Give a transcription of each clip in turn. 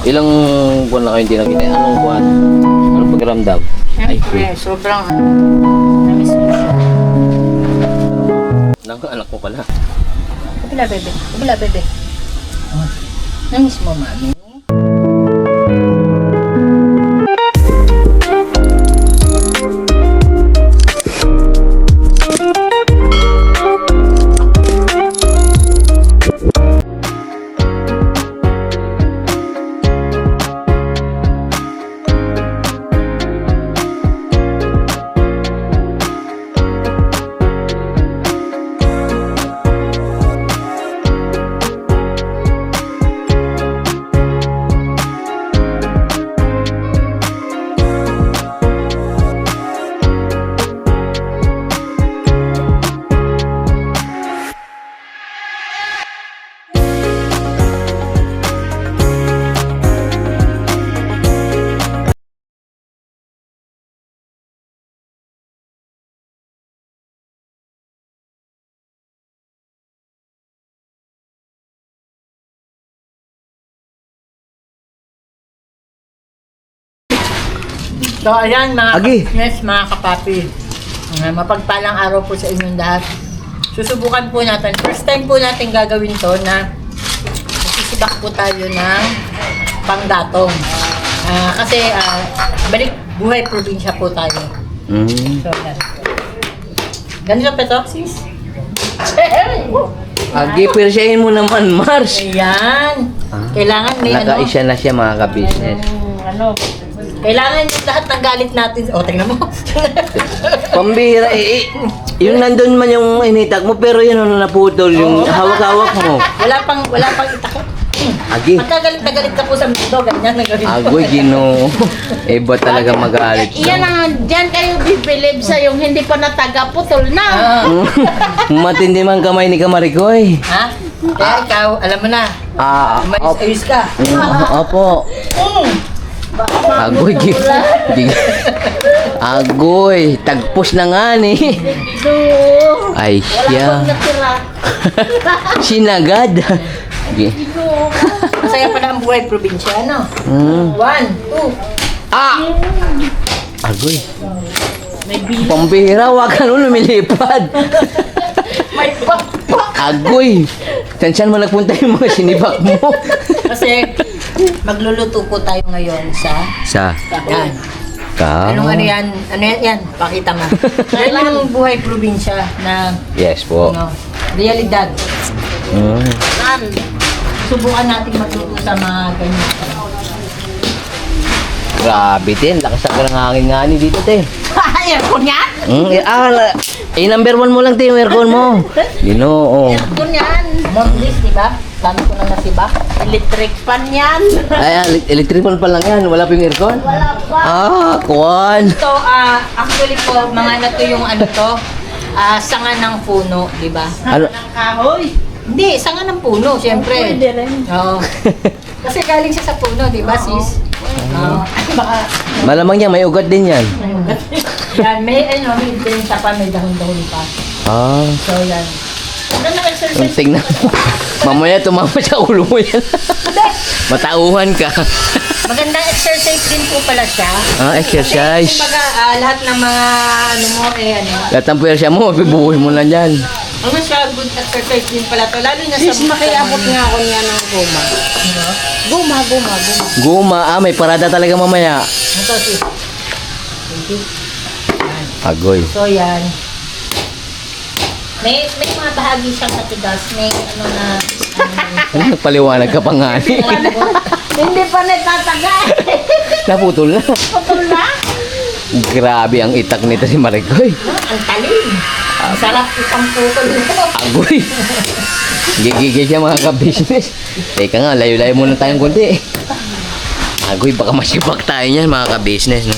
Ilang buwan na kayo hindi nakita? Anong buwan? Anong pagramdam? Siyempre, sobrang namiss mo siya. Anak ko pala. Kabila, bebe. Kabila, bebe. Namiss mo, mami. So, ayan mga Agi. kapatid, mga kapapi. Mapagpalang araw po sa inyong lahat. Susubukan po natin. First time po natin gagawin to na sisibak po tayo ng panggatong. Kasi balik buhay probinsya po tayo. So, ayan. Ganito pa ito, sis? Agi, persyahin mo naman, Mars. Ayan. Kailangan may Nakaisya na siya mga ka-business. Kailangan yung lahat ng galit natin. O, tingnan mo. Pambira yung nandun man yung initak mo, pero yun ang naputol, yung hawak-hawak mo. Wala pang itakot. Agi. Pagkagalit na galit ka po sa mundo, ganyan na gawin mo. Agoy, Ginoo. Iba talaga magalit. Iyan ang dyan kayo bibilib sa yung hindi pa natagaputol na. Matindi man kamay ni Kamarikoy. Ha? Kaya ikaw, alam mo na. Ayos ka. Opo. Agoy, Agoy, tagpos na nga ni. Ay, siya. Sinagad. Masaya pala ang buhay probinsya, ano? 1, 2. Agoy. Pambihira, wag ka nun lumilipad. May bakbak. Agoy. Saan mo nagpunta yung mga sinibak mo? Kasi magluluto po tayo ngayon sa yan. Ano yan? Ano yan? Pakita mo. Yan ang buhay probinsya na Yes po. realidad. Nan. Subukan natin magluto sa mga ganyan. Grabe, tin. Lakas ang hangin nga ni dito, te. Aircon yan? Number 1 mo lang, te, yung aircon mo. Ginoo. Aircon yan. Mortis, di ba? Dami ko na nasibak. Electric fan yan. Ay, electric fan pa lang yan. Wala pa yung aircon? Wala pa. Kuwan. So, actually po, mga ano to yung ano to, sanga ng puno, di ba? Ano? Ng kahoy. Hindi, sanga ng puno, siyempre. Pwede rin. Oo. Kasi galing siya sa puno, di ba, sis? Oo. Baka, Malamang niya, may ugat din yan. yan, may din sa pa, may dahon-dahon pa. So, yan. Ano na exercise? Tingnan mo. Mamaya tumama sa ulo mo yan. Matauhan ka. Magandang exercise din po pala siya. Exercise. Kasi, kumbaga, lahat ng mga, ano mo, Lahat ng puwersa mo, ibubuhin mo lang yan. ano siya, good exercise din pala to. Lalo na Sis, sa makiabot nga ako niya ng guma. Guma. Guma, may parada talaga mamaya. Ito, sis. Thank you. Agoy. So, yan. May mga bahagi siyang katigas. May ano na... Nagpaliwanag ka pa nga. Hindi pa natatagay. Naputol na. Putol na. Grabe ang itak nito si Maricoy. Ang talim. Ang sarap isang putol nito. Agoy. Gigigil siya mga ka-business. Teka nga, layo-layo muna tayong konti. Agoy, baka masibak tayo niyan mga ka-business. No?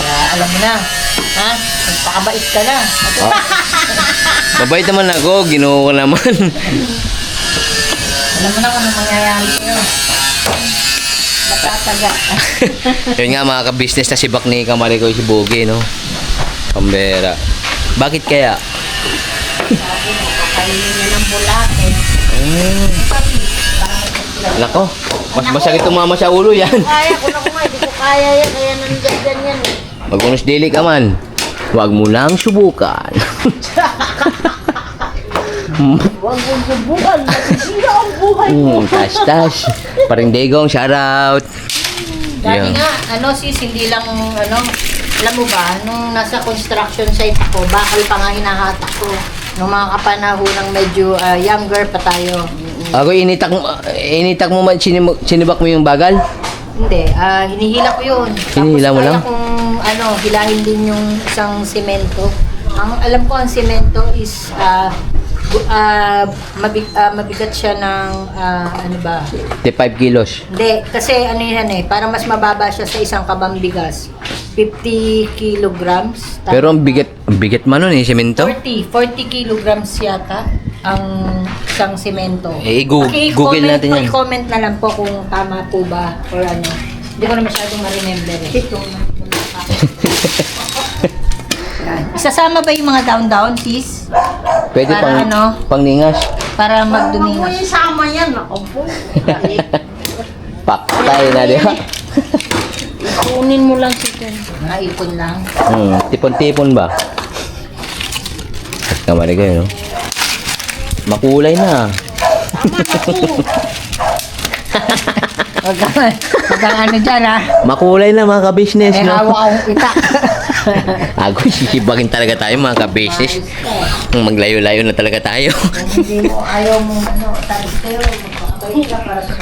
Kaya alam mo na. Ha? Magpakabait ka na. Babait naman ako, Ginoo ko naman. Alam mo na kung ano mangyayari sa'yo. Matataga. Yun nga mga ka-business na sibak ni Kamaricoy si Bogie, no? Pambera. Bakit kaya? Kainin niya ng bulate. Nako, Mas masakit tumama sa ulo yan. Kaya ko na kumain, hindi ko kaya yan. Kaya nandiyan yan eh. Mag-unos dili ka man. Huwag mo lang subukan. Huwag mong subukan. Masisira ang buhay mo. Tas. Parindigong, shout out. Dati Yeah. nga, sis, hindi lang, alam mo ba, nung nasa construction site ako, bakal pa nga hinahatak ko. Nung mga kapanahon medyo younger pa tayo. Ako, initak mo man, sinibak mo yung bagal? Hindi, hinihila ko yun. Hinihila mo lang? Tapos kaya kung, hilahin din yung isang semento. Ang alam ko, ang semento is, mabigat siya ng, 5 kilos. Hindi, kasi yan para mas mababa siya sa isang kabang bigas. 50 kilograms. Pero ang bigat man nun semento. 40 kilograms yata ang isang semento. Google natin yan. I-comment na lang po kung tama po ba or ano. Hindi ko na masyadong ma-remember eh. Yan. Isasama ba yung mga down-down, sis? Pwede Para pangningas. Para Huwag mo magdumingas. isama yan. Ako po. Paktay na di ba? Kunin mo lang si Ken. Mga ipon lang. Tipon-tipon ba? Kamari kayo, no? Makulay na. Huwag kang dyan ha. Makulay na mga ka-business, May no? hawak akong itak. Ako, sisibakin talaga tayo mga ka-business. Maglayo-layo na talaga tayo. Hindi mo, ayaw mo, talis kayo. Magpapabay ka para sa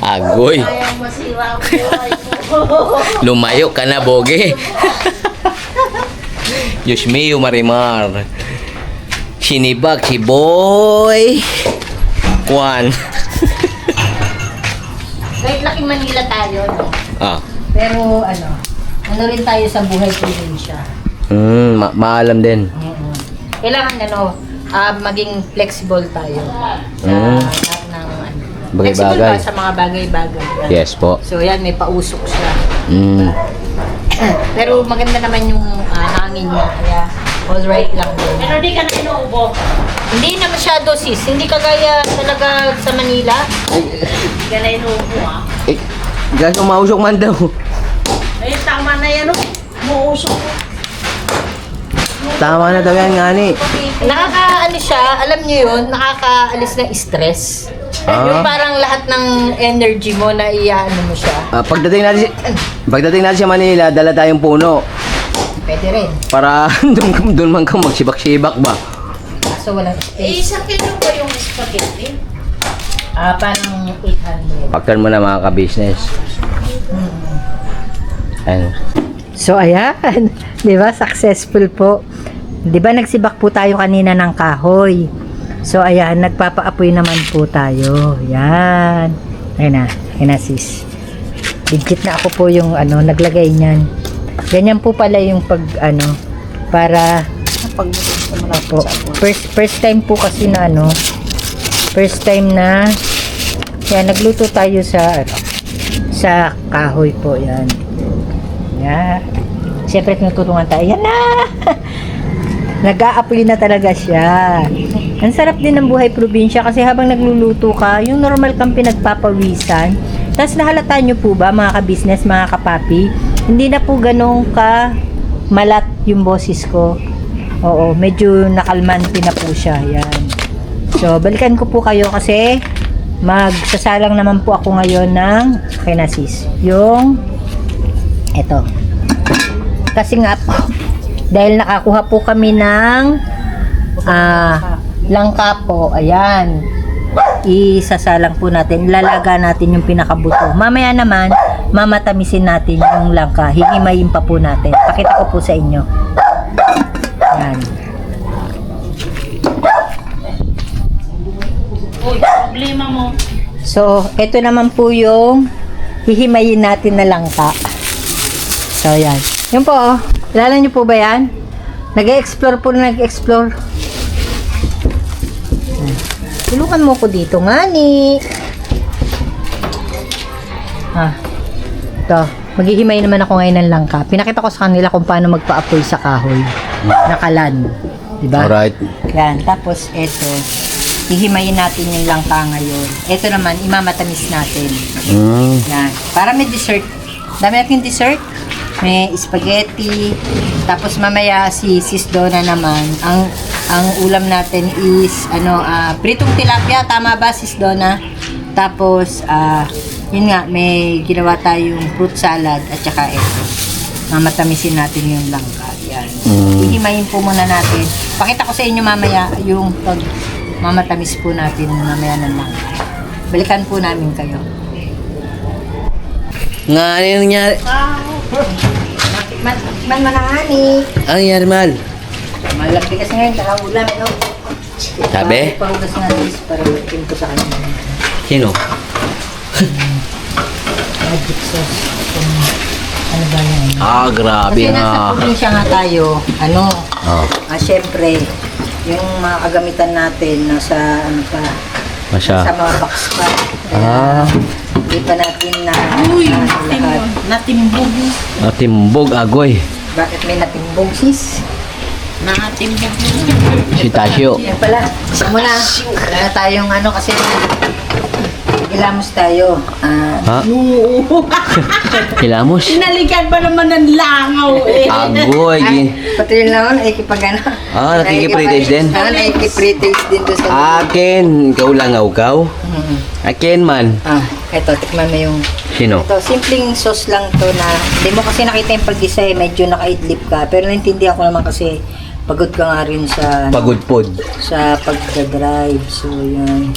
Agoy. Ayaw masira ang buhay mo. Lumayo ka na, Boge. Diyos mio, Marimar. Sinibak si Boy. Juan. Kahit laking Manila tayo, no? Ah. Pero ano rin tayo sa buhay probinsya. Maalam din. Kailangan maging flexible tayo sa lahat ng Bagay-bagay. flexible ba sa mga bagay-bagay. Yan. Yes po. So yan, may pausok siya. Pero maganda naman yung hangin niya, kaya all right lang din. Pero di ka na inuubo. Hindi na masyado sis, hindi kagaya talaga sa Manila. Di ka na inuubo ah. Gas umausok man daw. Ay, tama na yan oh. Muusok ko. Tama na daw yan, ngani. Siya, alam niyo yun, nakakaalis ng stress. Yung parang lahat ng energy mo na mo siya. Pagdating natin sa Manila, dala tayong puno. Pwede rin. Para doon man kang magsibak-sibak ba? Kaso walang Eh, space. isa kilo ba yung spaghetti? Parang 800. Paktan mo na mga ka-business. Ano? So ayan, 'di ba? Successful po. 'Di ba nagsibak po tayo kanina ng kahoy. So ayan, nagpapaapoy naman po tayo. Yan. Ayun na sis. Digit na ako po yung naglagay niyan. Ganyan po pala yung para po. First time po kasi na first time na yan, nagluto tayo sa kahoy po yan. Yan. Siyempre tinutulungan tayo. Yan na! Nag-aapoy na talaga siya. Ang sarap din ng buhay probinsya kasi habang nagluluto ka, yung normal kang pinagpapawisan. Tapos nahalata nyo po ba mga ka-business, mga kapapi? Hindi na po ganun ka malat yung boses ko. Oo, medyo nakalmante na po siya. Yan. So, balikan ko po kayo kasi magsasalang naman po ako ngayon ng kinasis. Yung eto. Kasi nga po, dahil nakakuha po kami ng langka po, ayan. Isasalang po natin, ilalaga natin yung pinakabuto. Mamaya naman, mamatamisin natin yung langka. Hihimayin pa po natin. Pakita ko po sa inyo. Ayan. Uy, problema mo. So, ito naman po yung hihimayin natin na langka. So, yan. Yun po, oh. Kilala niyo po ba yan? Nag-explore po na nag-explore. Tulungan mo ko dito, ngani. Ito. Maghihimay naman ako ngayon ng langka. Pinakita ko sa kanila kung paano magpa-apoy sa kahoy. Nakalan. Diba? Alright. Yan. Tapos, ito. Hihimayin natin yung langka ngayon. Ito naman, imamatamis natin. Yan. Para may dessert. Dami natin dessert. May spaghetti. Tapos mamaya si Sis Donna naman, ang ulam natin is pritong tilapia. Tama ba, Sis Donna? Tapos, yun nga, may ginawa tayong fruit salad at saka ito. Mamatamisin natin yung langka. Yan. Hihimayin po muna natin. Pakita ko sa inyo mamaya yung pag mamatamis po natin mamaya ng langka. Balikan po namin kayo. Nga, ano yung nangyari? Man manangani. Ano nangyari, mahal? Malaki kasi ngayon, ulam, no? Sabi? Pahugas nga sis para matin ko sa kanya. Sino? Magic sauce. Ano ba yan? Grabe Kasi nasa probinsya nga tayo, syempre, yung mga kagamitan natin, nasa, sa mga box pa. Hindi pa natin na, lahat. Natimbog. Timbog, agoy. Bakit may natimbog, sis? Natimbog. Si Tasio. Yan pala, isa mo na. Wala na tayong kasi ilamos tayo. Kilamos. Sinalikan pa naman ng langaw eh. Agoy. Pati yun naman, nakikipagano. Nakikipretest din? Nakikipretest din doon sa... Akin, ikaw lang ugaw. Akin man. Eto, tikman mo yung... Sino? Ito, simpleng sauce lang to na... Hindi mo kasi nakita yung pag-isa medyo nakaidlip ka. Pero naintindihan ko naman kasi pagod ka nga rin sa... Pagod pod. Sa pagdadrive. So, yan.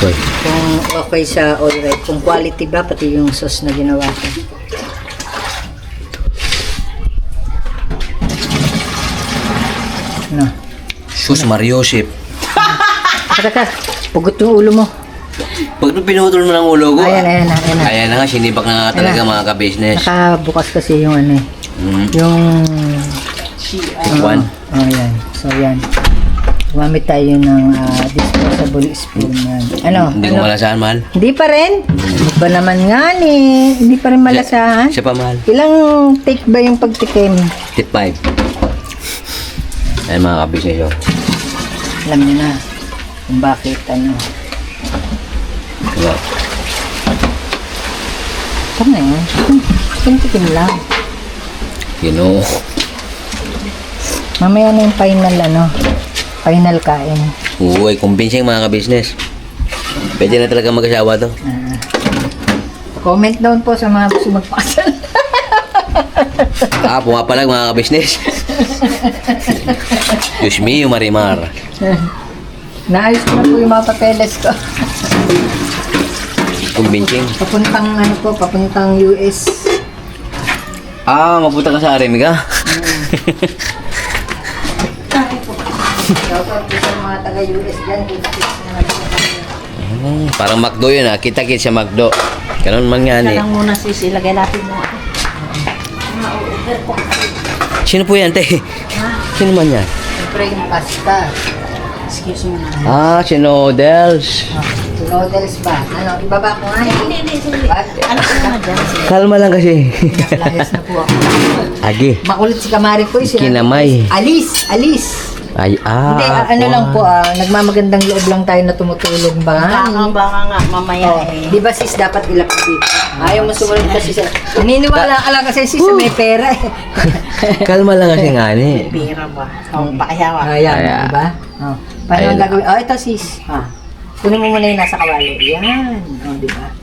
Okay. Kung okay sa all right. Kung quality ba, pati yung sauce na ginawa ko. Ano? Sus Mariosip. Teka, pugot yung ulo mo. Pag pinutol mo ng ulo ko. Ayan. Ayan na nga, sinibak na nga talaga mga ka-business. Nakabukas kasi yung yung... One. Yan. So, yan. Gumamit tayo ng disposable spoon. Hindi ko malasahan, mahal. Hindi pa rin. Hindi pa naman nga Hindi pa rin malasahan. Siya pa, mahal. Ilang take ba yung pagtikim? Tip 5. Ayan mga ka-business yun. Alam niyo na kung bakit Diba? Tama yan. Tikim lang. Ginoo. Mamaya na yung final kain. Uy, convincing mga ka-business. Pwede na talaga mag-asawa to. Comment down po sa mga gusto magpakasal. Pumapalag mga ka-business. Diyos me, yung Marimar. Naayos ko na po yung mga papeles ko. Convincing. Papuntang US. Mapunta ka sa Aremi ka? Shoutout po sa mga taga-US dyan. Parang McDo yun Kita-kit sa McDo. Ganun man nga Ika lang muna sis, ilagay natin mo. Sino po yan, te? Sino man yan? Siyempre yung pasta. Excuse me na. Si Noodles. Noodles ba? Ibaba ko nga. Hindi. Ano ka na dyan? Kalma lang kasi. Layas na po ako. Agi. Makulit si Kamari po. Kinamay. Alice. Ay, Hindi, lang po, nagmamagandang loob lang tayo na tumutulog ba? Baka nga, mamaya Di ba sis, dapat ilapit? Ayaw mo sumunod kasi sa... Naniniwala ka lang kasi sis, may pera eh. Kalma lang kasi nga ni. pira ba? Pakayawa. Ayan, di ba? Paano ang gagawin? Ito sis. Kunin mo muna yung nasa kawali. Yan. Di ba?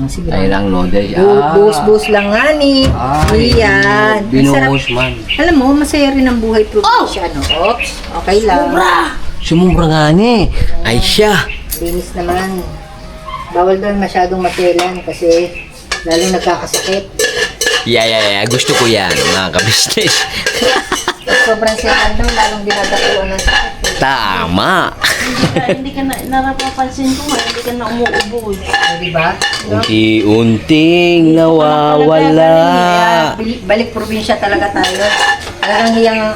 Sige. Ay lang Noodles. Buhos-buhos lang nga ni. Iyan. Binuhos man. Alam mo, masaya rin ang buhay probinsya, no? Oops, okay lang. Sumubra nga ni. Ay siya. Linis naman. Bawal doon masyadong matelan kasi lalo nagkakasakit. Yeah. Gusto ko yan, mga ka-business. Sobrang siyakan doon, lalong dinadakuan ng sakit. Tama. Hindi ka na, narapapansin ko nga, hindi ka na umuubo eh. Di ba? Unti-unting nawawala. Balik probinsya talaga tayo. Talagang hiyang ang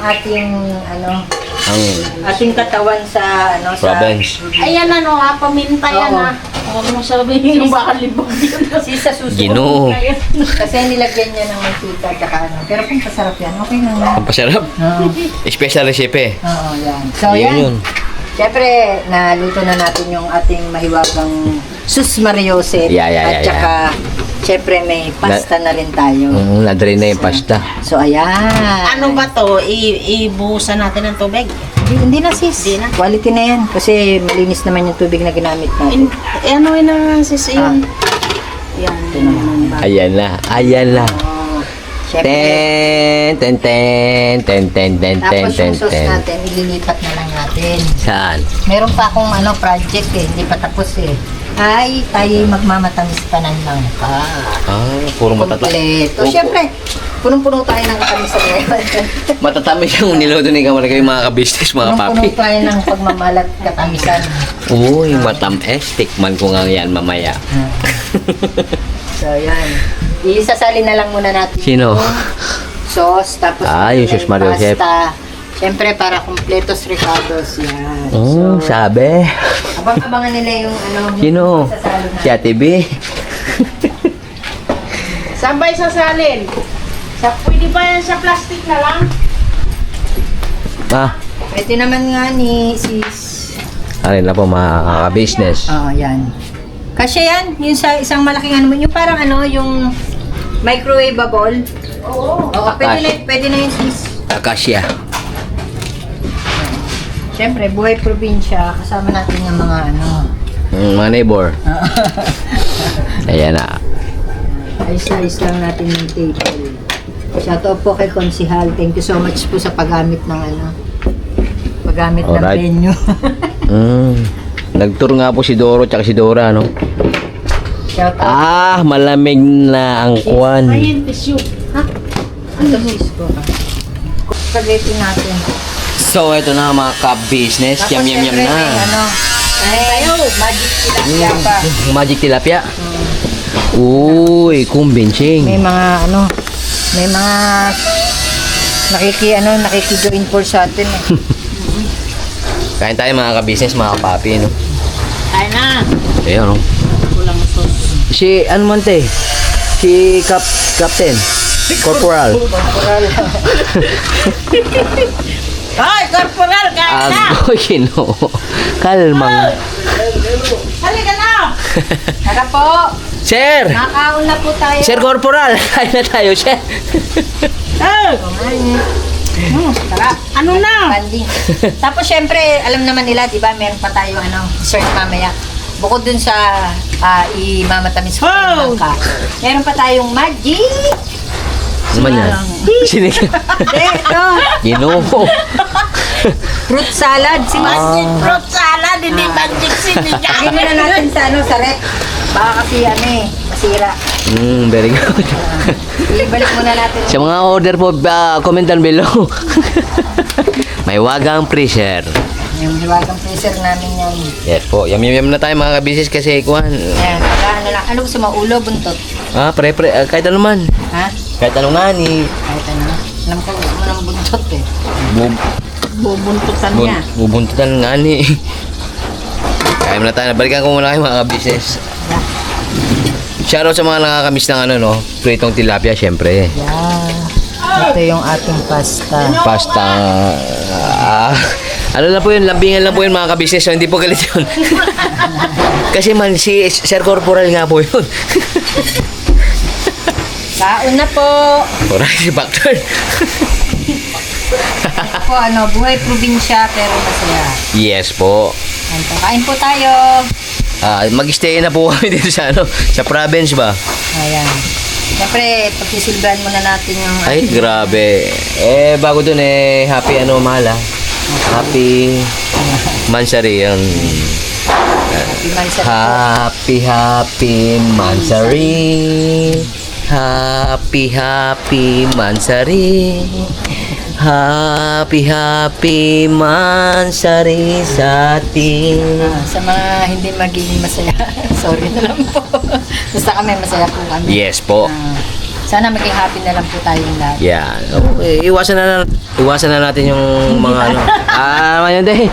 ating katawan sa Province. Ayan paminta yan Oo. Huwag mo sabihin yung baka libog yun. sa susunod. Ginoo. Kasi nilagyan niya ng mantika at saka Pero kung pasarap yan, okay na. Ang pasarap. Oo. Special recipe. Oo, yan. So, Yun yan. yun. Siyempre, naluto na natin yung ating mahiwagang sus mariose. Yeah. At saka, siyempre may pasta na rin tayo. Na-drain na yung pasta. So, ayan. Ano ba to? Ibuhusan natin ng tubig? Hindi na sis. Hindi na. Quality na yan. Kasi malinis naman yung tubig na ginamit natin. Ano na sis yun? Yan. Ito naman. Ayan na. Oh, siyempre, Ten. tapos yung sauce natin, ililipat na lang natin. Saan? Meron pa akong project hindi pa tapos Ay, tayo magmamatamis pa ng langka. Puro matatamis. Kompleto. Siyempre, punong-puno tayo ng katamisan ngayon. Matatamis yung niluto ni Kamara kayo mga ka-business, mga Punong-puno papi. tayo ng pagmamalat katamisan. Uy, matamis. Tikman ko nga yan mamaya. So, yan. Isasali na lang muna natin Sino? yung sauce, tapos Yung sus Mario Chef. pasta. Siyempre, para kompletos ricados. Yan. Sabi. Abang-abangan nila yung Sino? isasali natin. Si Ate B. Sabay sasalin. Pwede ba yan sa plastic na lang? Pwede naman nga ni sis. Alin na po mga ka-business. Oo, yan. Kasi yan, yung sa isang malaking yung parang yung microwavable. Oo. Pwede na yun sis. Akasya. Siyempre, buhay probinsya, kasama natin yung mga Mga neighbor. Ayan na. ayos lang natin yung table. Shoutout po kay Konsihal. Thank you so much po sa paggamit ng paggamit ng Alright. venue. Nag-tour nga po si Doro at si Dora, no? Shoutout. Malamig na ang kwan. Ayun, tissue. Ha? Ito sis ko. Spaghetti natin. So, ito na mga ka-business. Tapos, Yum syempre, na. may magic tilapia pa. Magic tilapia. Uy, kumbinching. May mga may mga nakikijoin for sa atin. Kain tayo mga ka-business, mga papi, no? Kaya na. Ayan, no? Kulang sauce. Si, ano man te? Si Captain. Corporal. Hoy, corporal, kaya na. Agoy, no. Kalmang. Halika na. Tara po. Sir! Nakaon na po tayo. Sir Corporal, kain na tayo, sir. Tara. Ano na? Banding. Tapos syempre, alam naman nila, di ba, meron pa tayo dessert mamaya. Bukod dun sa imamatamis ko Oh! ng ka. Meron pa tayong magic. Ano man yan? Sinig. Hindi, Ginoo. fruit salad. Magic fruit salad, hindi magic sinigang. Lagyan na natin sa rep. Baka kasi masira. Very good. Ibalik muna natin. Sa mga order po, comment down below. May wagang freezer. Yung hiwagang freezer namin yan. Yes po. Yum na tayo mga ka-business kasi kuhan. Ayan, ano lang. Ano gusto mo? Ulo, buntot? Pre. Kahit ano man. Ha? Kahit ano nga ni. Kahit ano. Alam ko gusto mo ng buntot Bubuntutan niya. Bubuntutan nga ni. Kaya na tayo. Balikan ko muna kayo mga ka-business. Shoutout sa mga nakakamiss ng pritong tilapia, syempre. Yeah. Ito yung ating pasta. Pasta. Ano lang po yun, lambingan lang po yun mga ka-business, so hindi po galit yun. Kasi man, si Sir Corporal nga po yun. Kaon na po. Alright, si Bactor. Ito po, buhay probinsya pero masaya. Yes po. Ito, kain po tayo. Mag-stay na po kami dito sa sa province ba? Ayan. Siyempre, pagsisilbahan muna natin yung... Ay, grabe. Bago dun happy mahal ah. Happy Mansari yung Happy Mansari po. Happy Mansari. Happy Mansari. Happy Mansari sa atin. Sa mga hindi magiging masaya, sorry na lang po. Basta kami, masaya po kami. Yes po. Sana maging happy na lang po tayong lahat. Yan. Iwasan na natin yung mga yun din.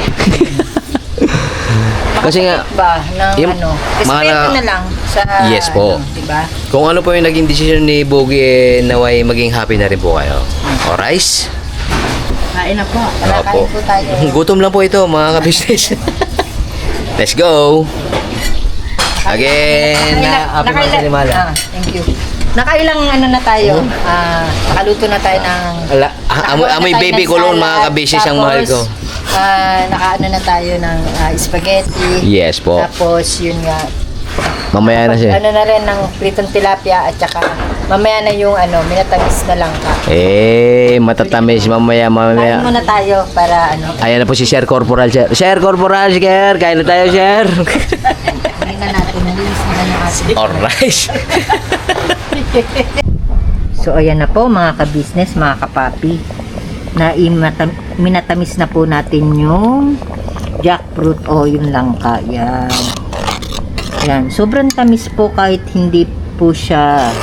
Kasi nga, Ba, ng yung respeto na lang sa... Yes po. Diba? kung ano po yung naging decision ni Bogie, naway maging happy na rin po kayo. Alright? Kain na po. Kain po tayo. Gutom lang po ito, mga ka-business. Let's go! Again, happy birthday, Mala. Thank you. Nakailang ano na tayo? Nakaluto na tayo ng... Amoy baby ko lang, mga ka-business, ang mahal ko. Nakaano na tayo ng spaghetti. Yes po. Tapos yun nga. Mamaya na siya. Ano na rin ng pritong tilapia at saka mamaya na yung minatamis na langka. Matatamis mamaya. Kain muna tayo para Ayan na po si Sir Corporal, Sir. Sir Corporal, Sir. Kain na tayo, Sir. hindi na natin nalilis na yung asin. Alright. So ayan na po mga ka-business, mga kapapi. Minatamis na po natin yung jackfruit o yung langka. Yan. Sobrang tamis po kahit hindi po siya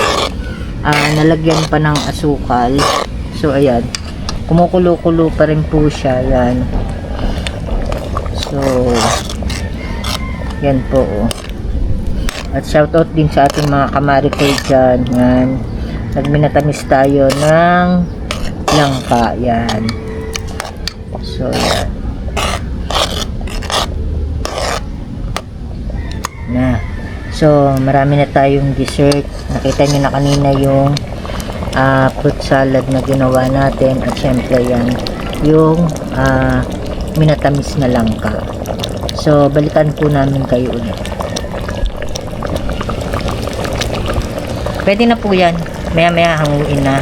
nalagyan pa ng asukal. So ayan. Kumukulo-kulo pa rin po siya. Yan. So yan po. At shoutout din sa ating mga kamarikoy dyan. Yan. Nagminatamis tayo ng langka. Yan. So yan. So marami na tayong dessert. Nakita nyo na kanina yung fruit salad na ginawa natin. At syempre yan yung minatamis na langka. So balikan po namin kayo ulit. Pwede na po yan. Maya maya hanguin na.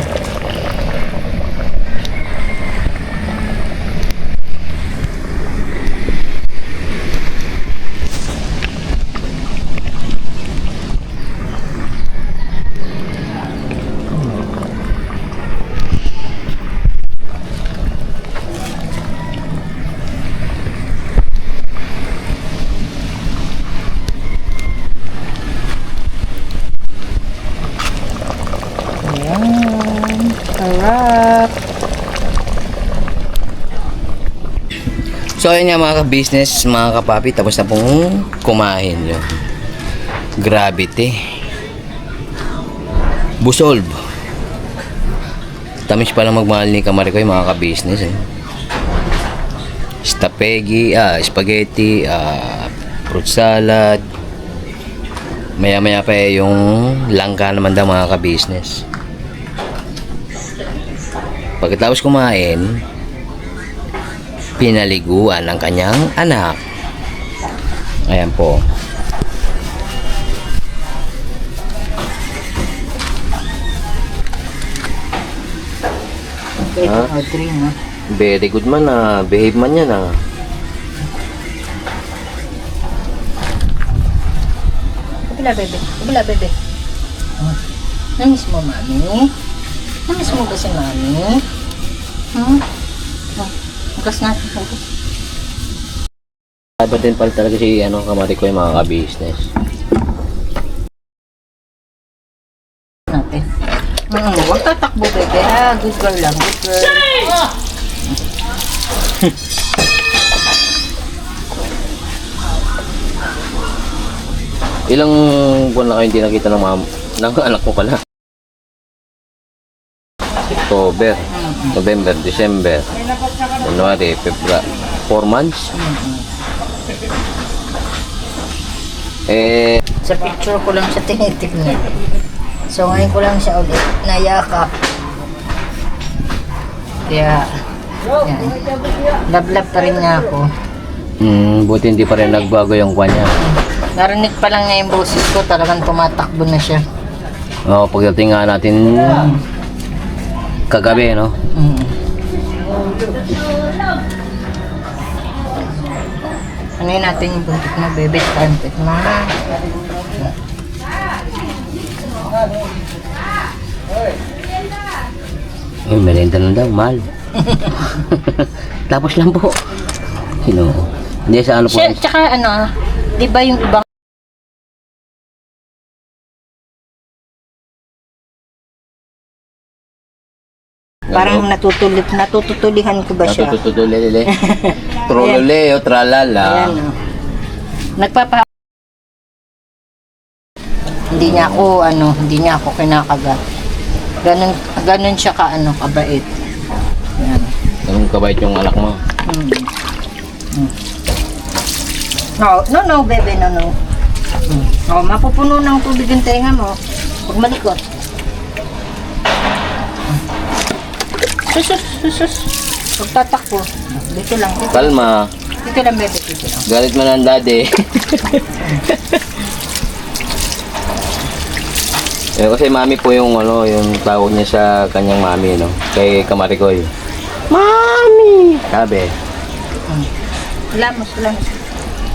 Sarap. So ayun nga mga ka-business, mga kapapi, tapos na pong kumain yun. Gravity. Busolb. Tamis pala magmahal ni Kamarikoy, mga ka-business. Spaghetti, fruit salad. Maya-maya pa yung langka naman daw, mga ka-business. Pagkatapos kumain, pinaliguan ang kanyang anak. Ayan po. Okay, Audrey, no? Very good man na. Behave man yan ah. Kabila, bebe. Kabila, bebe. Namiss mo, mami? Namiss mo ba si mami? Hugas natin. Hugas. Dapat din pala talaga si Kamarikoy, mga ka-business. Natin. Huwag tatakbo, bebe. Good girl lang. Good girl. Ilang buwan na kayo hindi nakita ng anak ko pala? October, November, December, January, February, 4 months. Sa picture ko lang siya tinitignan. So ngayon ko lang siya ulit nayakap. Kaya, yan. Love-love pa rin niya ako. Buti hindi pa rin nagbago yung kwan niya. Narinig pa lang niya yung boses ko, talagang tumatakbo na siya. Pagdating nga natin kagabi, no? Ano yun natin yung buntik na bebe, kantit na. Merenda lang daw, mahal. Tapos lang po. Hindi sa ano po. Tsaka di ba yung ibang parang natututulihan ko ba siya? Natututulele. Trolole o tralala. Ayan, nagpapa hindi niya ako kinakagat. Ganun siya kabait. Yan. kabait yung anak mo. No, bebe, no. Mapupuno ng tubig yung tenga mo. Huwag malikot. Sus. Huwag tatakbo. Dito lang. Kalma. Dito lang, bebe. Dito lang. Galit mo ng daddy. Kasi mami po yung yung tawag niya sa kanyang mami, no? Kay Kamarikoy. Mami! Sabi. Lamos.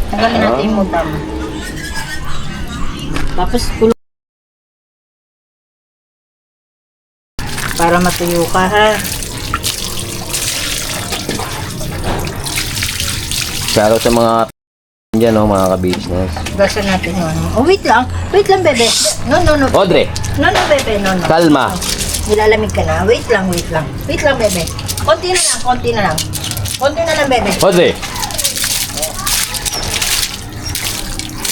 Tanggalin natin yung muta mo. Tapos kulong. Para matuyo ka, ha? Shoutout sa mga dyan, no, mga ka-business. Gasan natin yung ano. Oh, wait lang, bebe. No. Audrey! No, bebe, no. Kalma! Nilalamig ka na. Wait lang, bebe. Konti na lang, bebe. Audrey!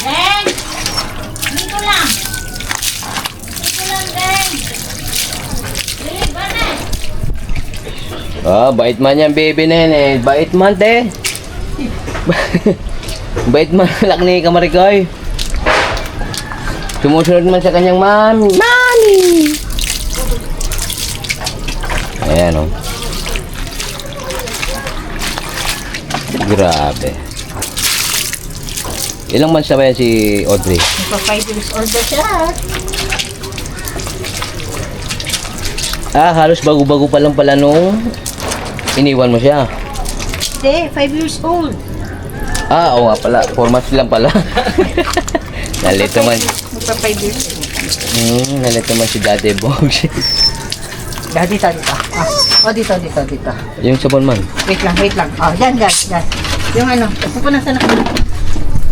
Ben! Dito lang, Ben! Dili, banan! Bait man yan, baby na yan, eh. Bait man, te. Bait man, lak ni Kamarikoy. Sumusunod man sa kanyang mami. Ayan, oh. Grabe. Ilang months na ba yan si Audrey? Ito 5 years old na siya. Halos bago-bago pa lang pala nung iniwan mo siya. Hindi, 5 years old. Oo nga pala. 4 months lang pala. Nalito man. Magpa 5 years old. Nalito man si Daddy Bogs. Dito. Dito. Yung sabon man. Wait lang. Yan. Yung ano, pupunasan na.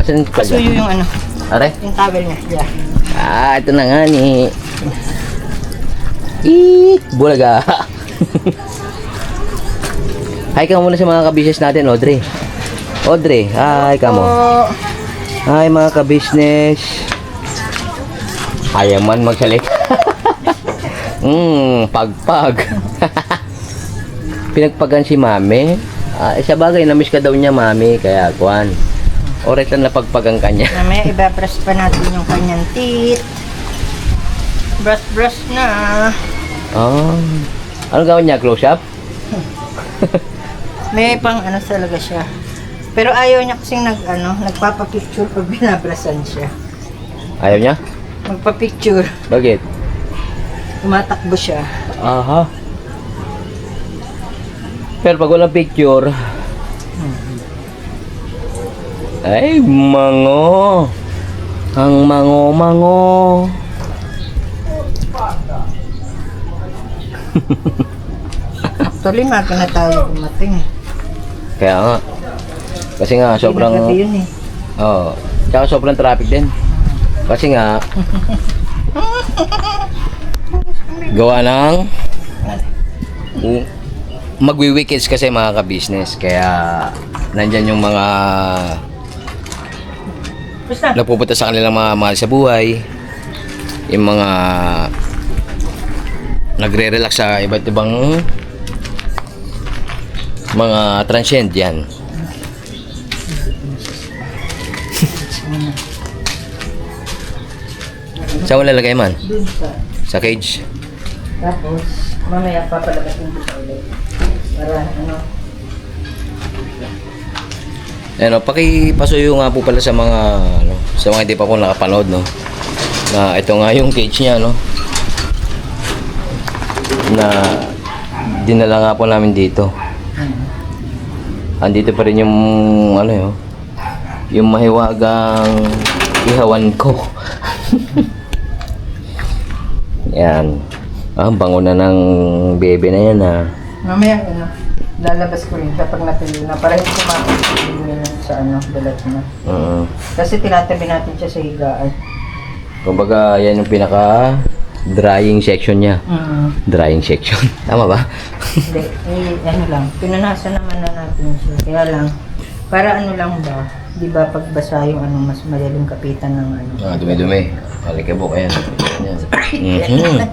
Asan pa dyan? Pasuyo yung ano, Are? yung towel niya. Yeah. Ito na nga ni. Bulaga. Hi ka muna sa mga ka-business natin, Audrey. Hi ka mo. Hi mga ka-business. Ayaw man magsalita. Pagpag. Pinagpagan si mami. Sa bagay, namiss ka daw niya, mami. Kaya, kuhan. Oras lang napagpagang kanya. Mamaya, ibabrush pa natin yung kanyang teeth. Brush na. Ano gawin niya? Close up? May pang ano talaga siya. Pero ayaw niya kasing nagpapapicture pag binabrasan siya. Ayaw niya? Magpapicture. Bakit? Tumatakbo siya. Aha. Pero pag walang picture, ay, mango. Ang mango. Actually, maka na tayo dumating. Kaya nga. Kasi nga, sobrang... Pinagabi yun eh. Oo. Tsaka sobrang traffic din. Kasi nga... gawa ng... magwi-weekends kasi mga ka-business. Kaya... nandyan yung mga... Basta. nagpupunta sa kanilang mga mahal sa buhay. Yung mga... nagre-relax sa iba't ibang... mga transient yan. Saan mo lalagay man? Dun Sa cage? Tapos, mamaya papalagatin ko sa ulit. Para Pakipasuyo nga po pala sa mga sa mga hindi pa po nakapanood, no. Na ito nga yung cage niya, no. Na dinala nga po namin dito. Andito pa rin yung yung mahiwagang ihawan ko. Yan. Bango na ng bebe na yan, ha. mamaya lalabas ko rin kapag natuloy na para hindi kumakit sa balat na. Kasi tinatabi natin siya sa higaan. Kumbaga, yan yung pinaka drying section niya. Drying section. Tama ba? Hindi, lang. Pinanasan naman na natin siya. Kaya lang, para lang ba? Di ba pagbasa yung mas madaling kapitan ng Dumi-dumi. Alikabok, ayan. Yan.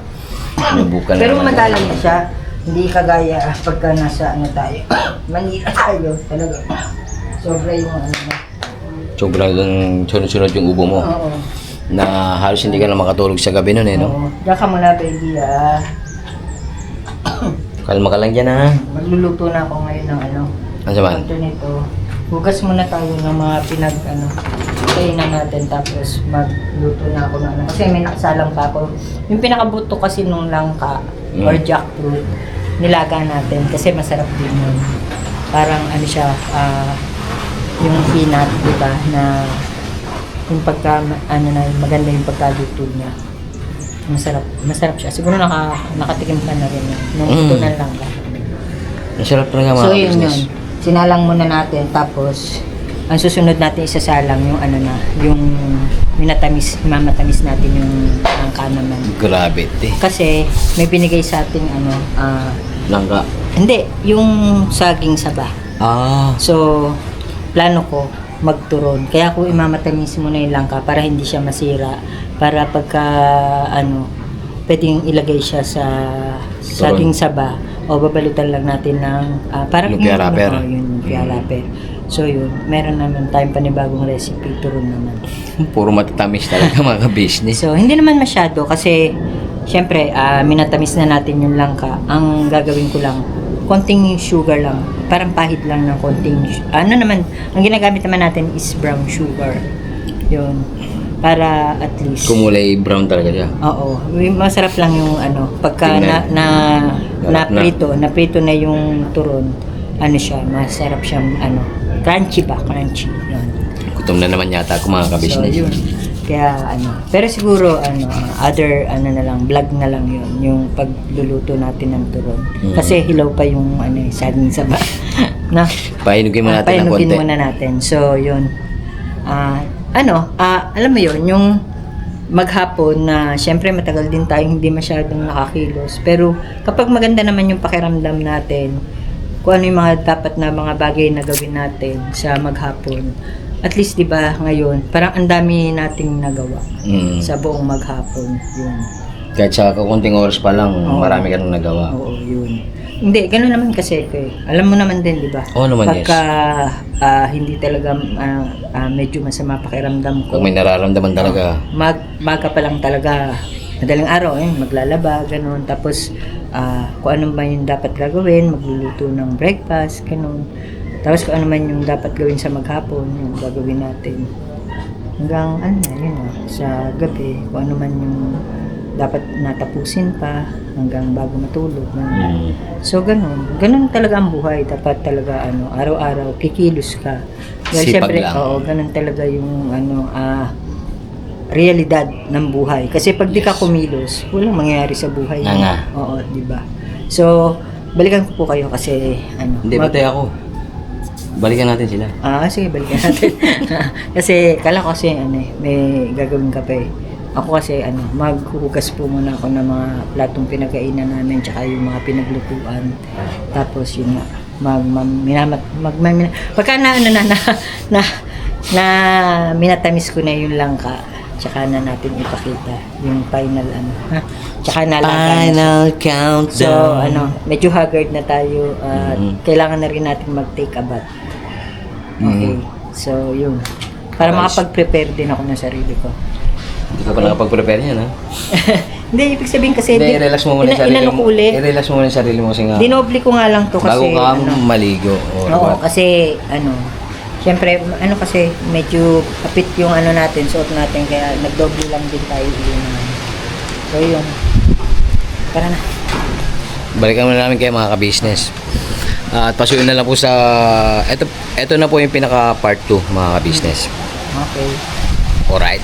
Nabukan Pero naman. madali siya. Hindi kagaya pagka nasa ano tayo. Manila tayo talaga. Sobra yung ano na. Sobrang sunod-sunod yung ubo mo. Oo. Na halos hindi ka na makatulog sa gabi nun eh, no? Oo. Diyan ka muna, baby, ah. Kalma ka lang dyan, ha? Magluluto na ako ngayon ng ano. Ano saman? Ito nito. Hugas muna tayo ng mga kainan natin tapos magluto na ako ng ano. Kasi may nakasalang pa ako. Yung pinakabuto kasi nung langka or jackfruit, nilaga natin kasi masarap din yun. Parang ano siya, yung peanut, diba, na yung pagka, ano na, maganda yung pagkaluto niya. Masarap siya. Siguro nakatikim ka na rin yun. Nung ito na lang. Masarap talaga mga So yun business. yun. Sinalang muna natin tapos ang susunod natin isasalang yung ano na, yung mamatamis natin yung langka naman. Grabe, te. Kasi may binigay sa ating ano, Langka. hindi, yung saging saba. Ah. So, plano ko magturon. Kaya ako imamatamis muna yung langka para hindi siya masira. Para pagka, ano, pwedeng ilagay siya sa saging saba o babalutan lang natin ng parang Lumpia wrapper. Yung lumpia wrapper. So yun, meron naman tayong panibagong recipe, turon naman. Puro matatamis talaga mga business. So hindi naman masyado kasi syempre minatamis na natin yung langka. Ang gagawin ko lang, konting sugar lang. Parang pahit lang ng konting ano naman, ang ginagamit naman natin is brown sugar. Yun. Para at least Kumulay brown talaga siya. oo, masarap lang yung ano, pagka Tingnan. na prito na yung turon, ano siya, masarap siyang ano, crunchy. Yun. Gutom na naman yata ako mga So, ka-business. yun. Kaya ano, pero siguro ano, other ano na lang, vlog na lang yun, yung pagluluto natin ng turon. Kasi hilaw pa yung ano, saging saba. na Pahinugin mo natin ng painugin konti. muna natin. So, yun. Alam mo yun, yung maghapon na syempre matagal din tayong hindi masyadong nakakilos. Pero kapag maganda naman yung pakiramdam natin, kung ano yung mga dapat na mga bagay na gawin natin sa maghapon, at least 'di ba ngayon, parang ang dami nating nagawa sa buong maghapon. Yun. Kahit sa kakunting oras pa lang, Oo. marami ka nang nagawa. Oo, yun. Hindi, gano'n naman kasi ko eh. Alam mo naman din, di ba? Oo naman, Pagka hindi talaga medyo masama pakiramdam ko. Kung may nararamdaman talaga, Maga pa lang talaga, madaling araw maglalaba, gano'n. Tapos kung ano ba yung dapat gagawin, magluluto ng breakfast, gano'n. Tapos kung ano man yung dapat gawin sa maghapon, yung gagawin natin. Hanggang sa gabi, kung ano man yung dapat natapusin pa hanggang bago matulog. So ganun talaga ang buhay. Dapat talaga araw-araw kikilos ka. Dahil Sipag syempre, lang. ganun talaga yung realidad ng buhay. Kasi pag di ka kumilos, walang mangyayari sa buhay. Nga nga. Oo, di ba? So, balikan ko po kayo kasi hindi ba tayo ako? Balikan natin sila. sige, balikan natin. Kasi kala ko kasi may gagawin ka pa eh. Ako kasi maghuhugas po muna ako ng mga platong pinagkainan namin tsaka yung mga pinaglutuan. Tapos yun nga, pagka minatamis ko na yung langka, tsaka na natin ipakita yung final tsaka nalaga na. countdown. So medyo haggard na tayo at kailangan na rin natin mag-take a bath. Okay. So yun. Para makapag-prepare din ako ng sarili ko. Hindi ka pa nakapag-prepare yan, ha? Hindi, ibig sabihin kasi Hindi, i-relax mo muna yung sarili inano mo. ko ulit. I-relax mo muna yung sarili mo kasi nga, Dinoble ko nga lang to kasi bago ka maligo. oo, kasi syempre kasi medyo kapit yung natin, suot natin kaya nagdoble lang din tayo yun. So yun. Para na. Balikan muna namin kayo mga ka-business. At pasuyin na lang po sa ito na po yung pinaka part 2 mga ka-business. Okay. Alright.